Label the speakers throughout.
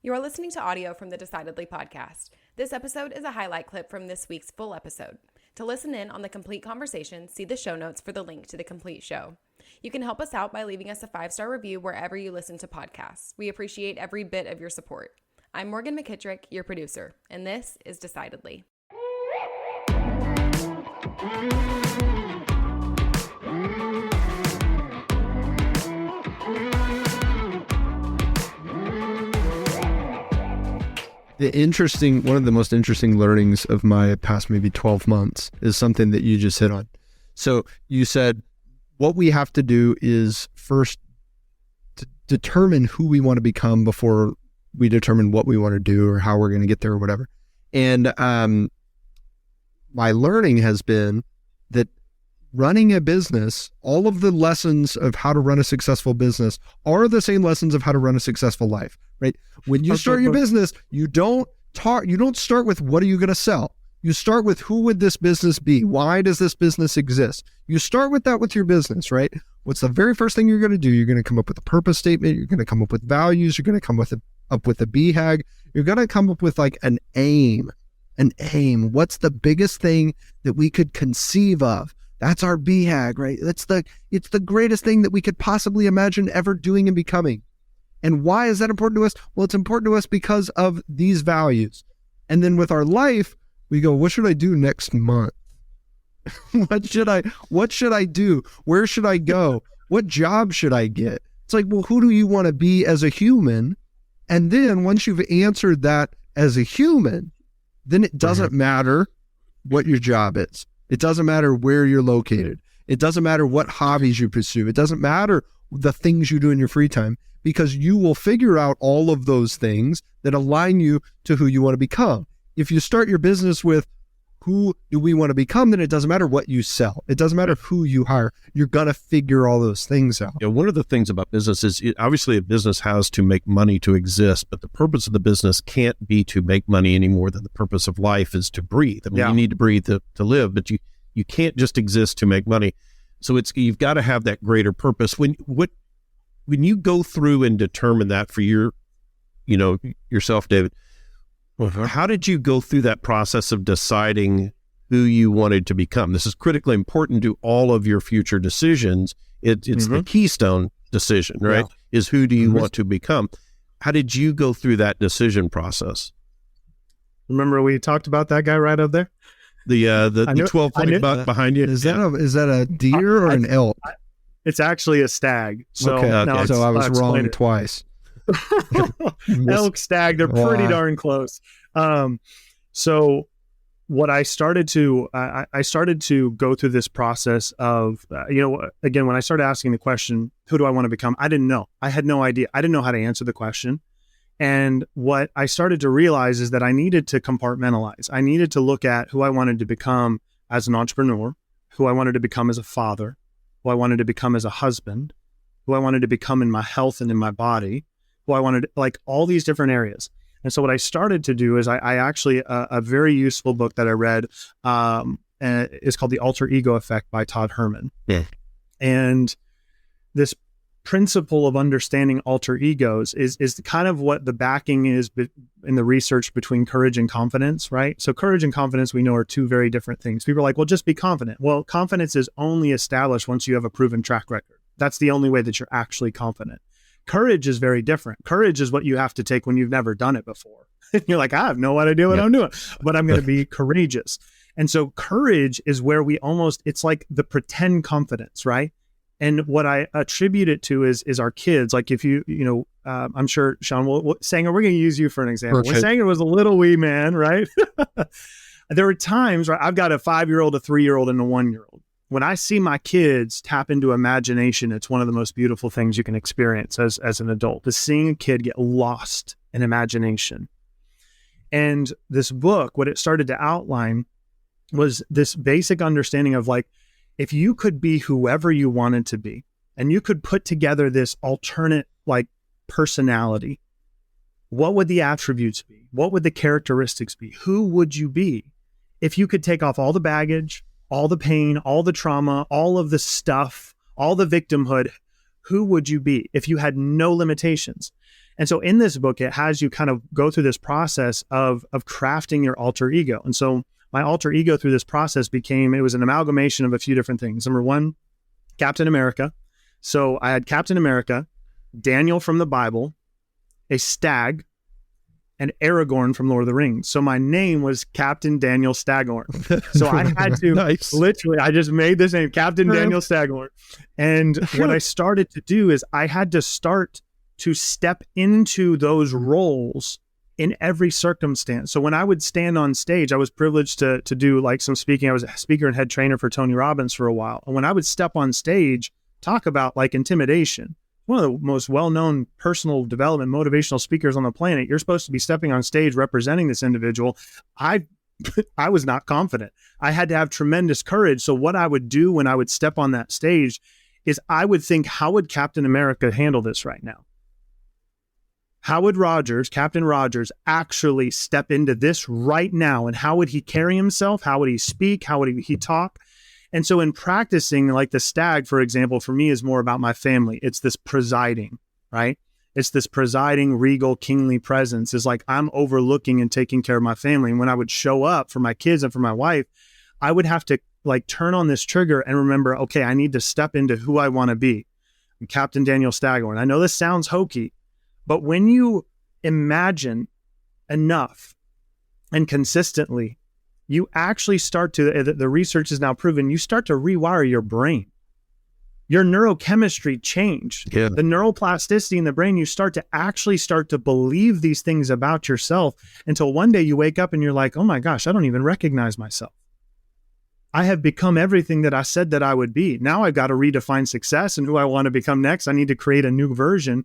Speaker 1: You are listening to audio from the Decidedly podcast. This episode is a highlight clip from this week's full episode. To listen in on the complete conversation, see the show notes for the link to the complete show. You can help us out by leaving us a 5-star review wherever you listen to podcasts. We appreciate every bit of your support. I'm Morgan McKittrick, your producer, and this is Decidedly.
Speaker 2: One of the most interesting learnings of my past maybe 12 months is something that you just hit on. So you said what we have to do is first to determine who we want to become before we determine what we want to do or how we're going to get there or whatever. And my learning has been that running a business, all of the lessons of how to run a successful business are the same lessons of how to run a successful life, right? When you start your business, you don't start with what are you going to sell? You start with who would this business be? Why does this business exist? You start with that with your business, right? What's the very first thing you're going to do? You're going to come up with a purpose statement. You're going to come up with values. You're going to come up with a BHAG. You're going to come up with like an aim. What's the biggest thing that we could conceive of? That's our BHAG, right? It's the greatest thing that we could possibly imagine ever doing and becoming. And why is that important to us? Well, it's important to us because of these values. And then with our life, we go, what should I do next month? What should I do? Where should I go? What job should I get? It's like, well, who do you want to be as a human? And then once you've answered that as a human, then it doesn't matter what your job is. It doesn't matter where you're located. It doesn't matter what hobbies you pursue. It doesn't matter the things you do in your free time, because you will figure out all of those things that align you to who you want to become. If you start your business with who do we want to become, then it doesn't matter what you sell. It doesn't matter who you hire. You're going to figure all those things out.
Speaker 3: Yeah, one of the things about business is obviously a business has to make money to exist, but the purpose of the business can't be to make money any more than the purpose of life is to breathe. I mean, you need to breathe to live, but you can't just exist to make money. So you've got to have that greater purpose. When you go through and determine that for yourself, David, how did you go through that process of deciding who you wanted to become? This is critically important to all of your future decisions. It's the keystone decision, right? Yeah. Is who do you want to become? How did you go through that decision process?
Speaker 4: Remember we talked about that guy right up there?
Speaker 3: The 12-point buck behind you.
Speaker 2: Is that a deer or an elk?
Speaker 4: It's actually a stag. So,
Speaker 2: okay. So I was wrong twice.
Speaker 4: Elk, stag, they're pretty darn close. So what I started to go through this process of, again, when I started asking the question, who do I want to become? I didn't know. I had no idea. I didn't know how to answer the question. And what I started to realize is that I needed to compartmentalize. I needed to look at who I wanted to become as an entrepreneur, who I wanted to become as a father, who I wanted to become as a husband, who I wanted to become in my health and in my body, who I wanted, like all these different areas. And so what I started to do is I actually, a very useful book that I read is called The Alter Ego Effect by Todd Herman.
Speaker 3: Yeah.
Speaker 4: And this principle of understanding alter egos is kind of what the backing is in the research between courage and confidence, right? So courage and confidence, we know, are two very different things. People are like, well, just be confident. Well, confidence is only established once you have a proven track record. That's the only way that you're actually confident. Courage is very different. Courage is what you have to take when you've never done it before. You're like, I have no idea what I'm doing, but I'm going to be courageous. And so courage is where it's like the pretend confidence, right? And what I attribute it to is our kids. Like if I'm sure, Sean, Sanger, we're going to use you for an example.
Speaker 2: Perfect.
Speaker 4: When Sanger was a little wee man, right? There were times, right? I've got a 5-year-old, a 3-year-old, and a 1-year-old. When I see my kids tap into imagination, it's one of the most beautiful things you can experience as an adult, is seeing a kid get lost in imagination. And this book, what it started to outline was this basic understanding of like, if you could be whoever you wanted to be, and you could put together this alternate like personality, what would the attributes be? What would the characteristics be? Who would you be if you could take off all the baggage, all the pain, all the trauma, all of the stuff, all the victimhood? Who would you be if you had no limitations? And so in this book, it has you kind of go through this process of crafting your alter ego. And so my alter ego through this process it was an amalgamation of a few different things. Number one, Captain America. So I had Captain America, Daniel from the Bible, a stag, and Aragorn from Lord of the Rings. So my name was Captain Daniel Staghorn. So I had to literally, I just made this name, Captain Daniel Staghorn. And what I started to do is I had to start to step into those roles in every circumstance. So when I would stand on stage, I was privileged to do like some speaking. I was a speaker and head trainer for Tony Robbins for a while. And when I would step on stage, talk about like intimidation, one of the most well-known personal development motivational speakers on the planet, you're supposed to be stepping on stage representing this individual. I was not confident. I had to have tremendous courage. So what I would do when I would step on that stage is I would think, how would Captain America handle this right now? How would Captain Rogers, actually step into this right now? And how would he carry himself? How would he speak? How would he talk? And so in practicing, like the stag, for example, for me is more about my family. It's this presiding, right? It's this presiding, regal, kingly presence is like I'm overlooking and taking care of my family. And when I would show up for my kids and for my wife, I would have to like turn on this trigger and remember, okay, I need to step into who I want to be. I'm Captain Daniel Staghorn. I know this sounds hokey, but when you imagine enough and consistently, you actually start to, the research is now proven, you start to rewire your brain. Your neurochemistry change. Yeah. The neuroplasticity in the brain, you start to believe these things about yourself until one day you wake up and you're like, oh my gosh, I don't even recognize myself. I have become everything that I said that I would be. Now I've got to redefine success and who I want to become next. I need to create a new version.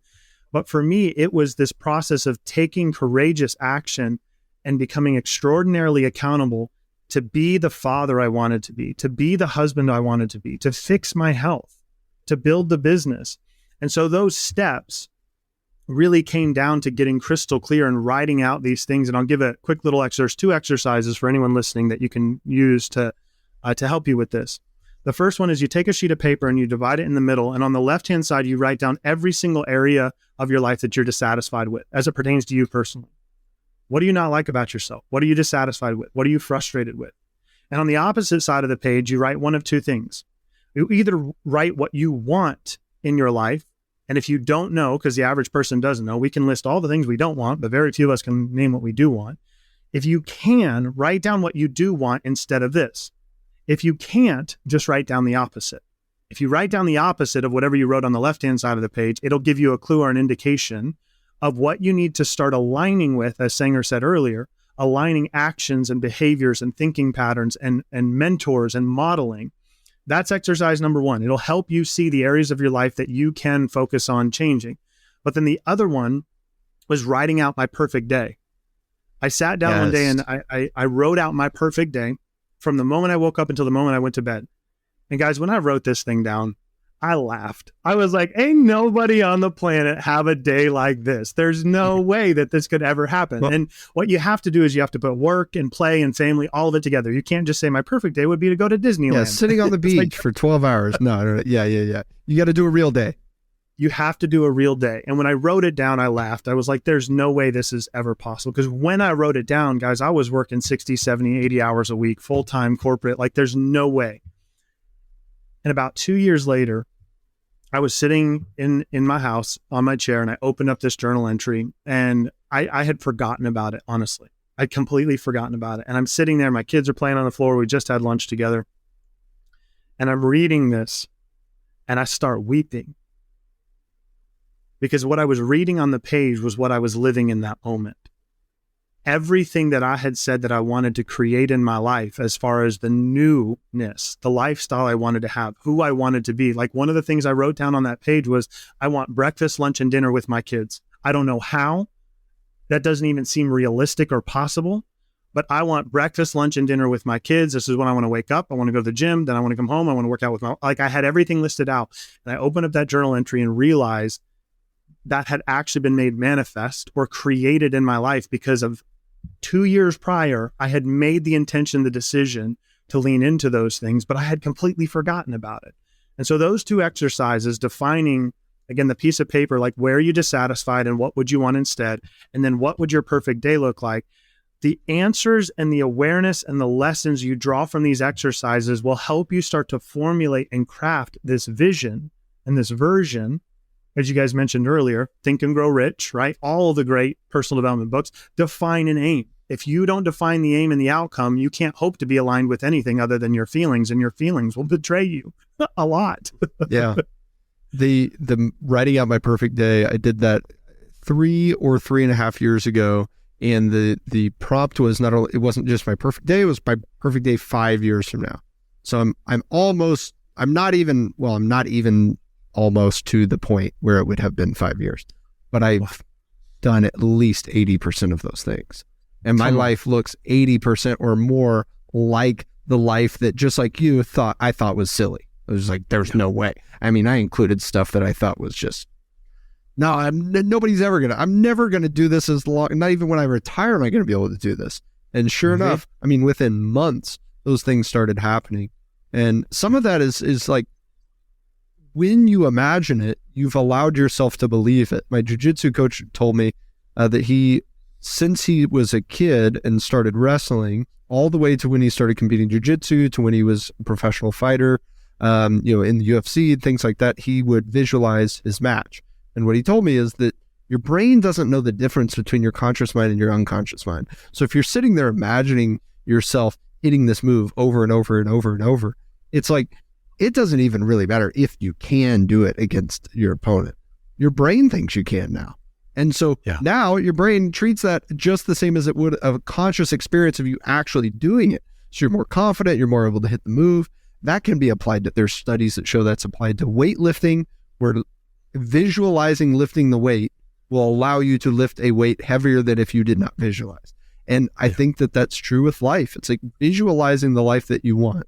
Speaker 4: But for me, it was this process of taking courageous action and becoming extraordinarily accountable to be the father I wanted to be the husband I wanted to be, to fix my health, to build the business. And so those steps really came down to getting crystal clear and writing out these things. And I'll give a quick little exercise, 2 exercises for anyone listening that you can use to help you with this. The first one is you take a sheet of paper and you divide it in the middle. And on the left-hand side, you write down every single area of your life that you're dissatisfied with as it pertains to you personally. What do you not like about yourself? What are you dissatisfied with? What are you frustrated with? And on the opposite side of the page, you write one of 2 things. You either write what you want in your life. And if you don't know, because the average person doesn't know, we can list all the things we don't want, but very few of us can name what we do want. If you can, write down what you do want instead of this. If you can't, just write down the opposite. If you write down the opposite of whatever you wrote on the left-hand side of the page, it'll give you a clue or an indication of what you need to start aligning with, as Sanger said earlier, aligning actions and behaviors and thinking patterns and mentors and modeling. That's exercise number 1. It'll help you see the areas of your life that you can focus on changing. But then the other one was writing out my perfect day. I sat down one day and I wrote out my perfect day from the moment I woke up until the moment I went to bed. And guys, when I wrote this thing down, I laughed. I was like, ain't nobody on the planet have a day like this. There's no way that this could ever happen. Well, and what you have to do is you have to put work and play and family, all of it together. You can't just say my perfect day would be to go to Disneyland.
Speaker 2: Yeah, sitting on the beach for 12 hours. No. Yeah. You got to do a real day.
Speaker 4: You have to do a real day. And when I wrote it down, I laughed. I was like, there's no way this is ever possible. Because when I wrote it down, guys, I was working 60, 70, 80 hours a week, full-time corporate. Like there's no way. And about 2 years later, I was sitting in my house on my chair and I opened up this journal entry and I had forgotten about it, honestly. I'd completely forgotten about it. And I'm sitting there, my kids are playing on the floor. We just had lunch together. And I'm reading this and I start weeping. Because what I was reading on the page was what I was living in that moment. Everything that I had said that I wanted to create in my life, as far as the newness, the lifestyle I wanted to have, who I wanted to be. Like one of the things I wrote down on that page was, I want breakfast, lunch, and dinner with my kids. I don't know how. That doesn't even seem realistic or possible, but I want breakfast, lunch, and dinner with my kids. This is when I want to wake up. I want to go to the gym. Then I want to come home. I want to work out with I had everything listed out. And I opened up that journal entry and realized that had actually been made manifest or created in my life because of 2 years prior, I had made the intention, the decision to lean into those things, but I had completely forgotten about it. And so those 2 exercises, defining again, the piece of paper, like where are you dissatisfied and what would you want instead? And then what would your perfect day look like? The answers and the awareness and the lessons you draw from these exercises will help you start to formulate and craft this vision and this version. As you guys mentioned earlier, Think and Grow Rich, right? All the great personal development books define an aim. If you don't define the aim and the outcome, you can't hope to be aligned with anything other than your feelings, and your feelings will betray you a lot.
Speaker 2: Yeah. The writing out my perfect day, I did that 3 or 3.5 years ago. And the prompt was it wasn't just my perfect day, it was my perfect day 5 years from now. So I'm not even almost to the point where it would have been 5 years, but I've done at least 80% of those things. And my life looks 80% or more like the life that, just like you, I thought was silly. It was like, there's no way. I mean, I included stuff that I thought was just, no, I'm never going to do this as long, not even when I retire am I going to be able to do this. And sure enough, I mean, within months, those things started happening. And some of that is like, when you imagine it, you've allowed yourself to believe it. My jiu-jitsu coach told me that since he was a kid and started wrestling, all the way to when he started competing jiu-jitsu, to when he was a professional fighter, in the UFC, things like that, he would visualize his match. And what he told me is that your brain doesn't know the difference between your conscious mind and your unconscious mind. So if you're sitting there imagining yourself hitting this move over and over and over and over, it's like, it doesn't even really matter if you can do it against your opponent. Your brain thinks you can now. And so now your brain treats that just the same as it would a conscious experience of you actually doing it. So you're more confident, you're more able to hit the move. That can be applied to, there's studies that show that's applied to weightlifting, where visualizing lifting the weight will allow you to lift a weight heavier than if you did not visualize. And I think that that's true with life. It's like visualizing the life that you want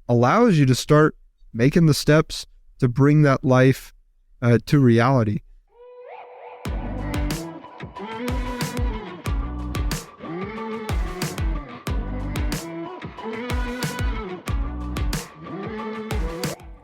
Speaker 2: allows you to start making the steps to bring that life to reality.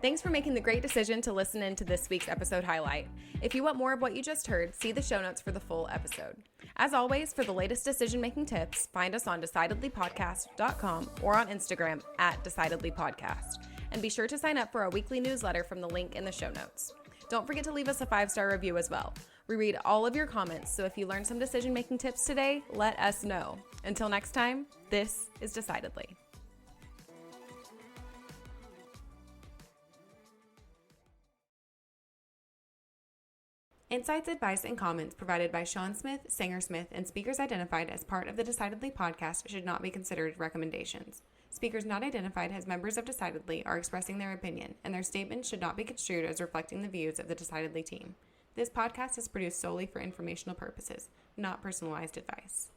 Speaker 1: Thanks for making the great decision to listen in to this week's episode highlight. If you want more of what you just heard, see the show notes for the full episode. As always, for the latest decision-making tips, find us on decidedlypodcast.com or on Instagram @decidedlypodcast. And be sure to sign up for our weekly newsletter from the link in the show notes. Don't forget to leave us a 5-star review as well. We read all of your comments, so if you learned some decision-making tips today, let us know. Until next time, this is Decidedly. Insights, advice, and comments provided by Sean Smith, Sanger Smith, and speakers identified as part of the Decidedly podcast should not be considered recommendations. Speakers not identified as members of Decidedly are expressing their opinion, and their statements should not be construed as reflecting the views of the Decidedly team. This podcast is produced solely for informational purposes, not personalized advice.